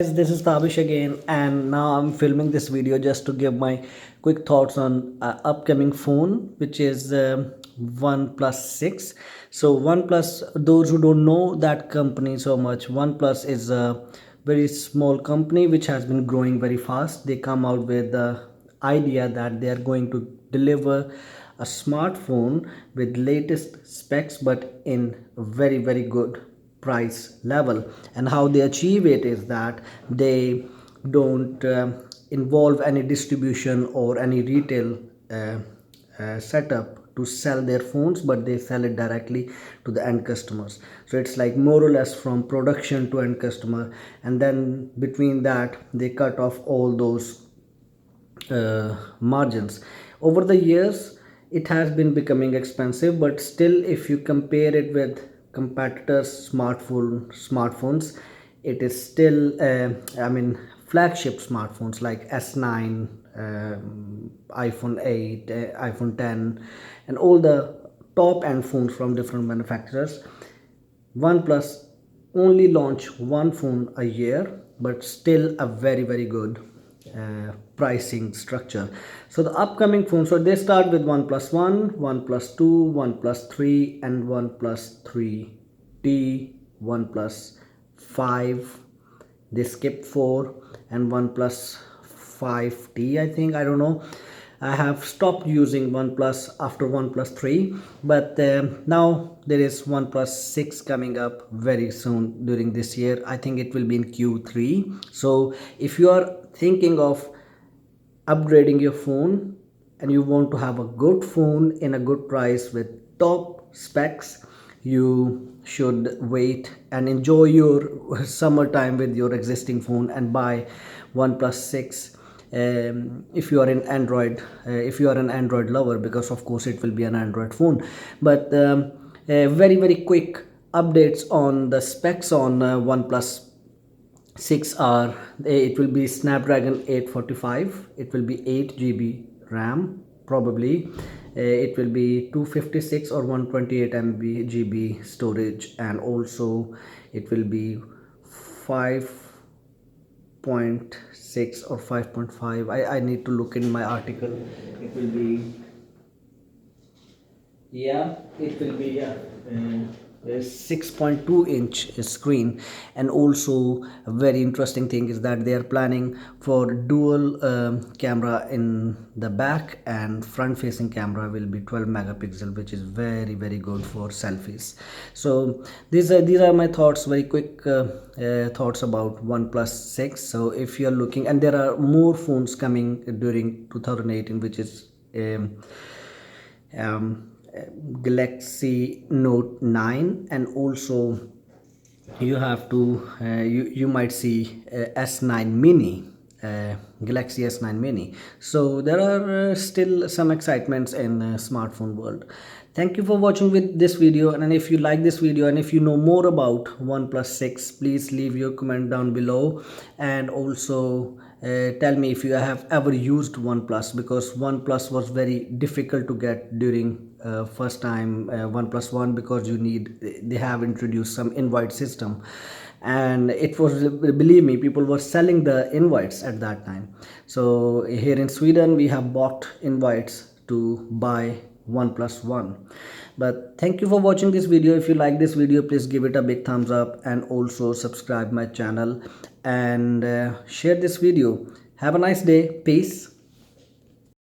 Guys, this is Tabish again, and now I'm filming this video just to give my quick thoughts on upcoming phone, which is OnePlus 6. So OnePlus, those who don't know that company so much, OnePlus is a very small company which has been growing very fast. They come out with the idea that they are going to deliver a smartphone with latest specs, but in very good price level. And how they achieve it is that they don't involve any distribution or any retail setup to sell their phones, but they sell it directly to the end customers. So it's like more or less from production to end customer, and then between that they cut off all those margins. Over the years it has been becoming expensive, but still if you compare it with competitors smartphones, it is still flagship smartphones like S9, iPhone 8, iPhone 10, and all the top end phones from different manufacturers. OnePlus only launch one phone a year, but still a very good pricing structure. So the upcoming phones, so they start with OnePlus 1, OnePlus 2, OnePlus 3, and OnePlus 3T, OnePlus 5. They skipped 4, and OnePlus 5T, I think. I don't know. I have stopped using OnePlus after OnePlus 3, but now there is OnePlus 6 coming up very soon during this year. I think it will be in Q3. So if you are thinking of upgrading your phone and you want to have a good phone in a good price with top specs, you should wait and enjoy your summertime with your existing phone and buy OnePlus 6. If you are in Android, if you are an Android lover, because of course it will be an Android phone. But very quick updates on the specs on OnePlus 6 are, it will be Snapdragon 845, it will be 8 GB RAM probably, it will be 256 or 128 GB storage, and also it will be 5.6 or 5.5. I need to look in my article. It will be, yeah, it will be, yeah, 6.2-inch screen. And also a very interesting thing is that they are planning for dual camera in the back, and front facing camera will be 12 megapixel, which is very good for selfies. So these are my thoughts, very quick thoughts about OnePlus 6. So if you are looking, and there are more phones coming during 2018, which is um, Galaxy Note 9, and also you have to you might see S9 Mini, Galaxy S9 Mini. So there are still some excitements in smartphone world. Thank you for watching with this video, and if you like this video and if you know more about OnePlus 6, please leave your comment down below, and also tell me if you have ever used OnePlus, because OnePlus was very difficult to get during first time OnePlus 1, because they have introduced some invite system, and it was, believe me, people were selling the invites at that time. So here in Sweden we have bought invites to buy OnePlus 1. But thank you for watching this video. If you like this video, please give it a big thumbs up, and also subscribe my channel, and share this video. Have a nice day. Peace.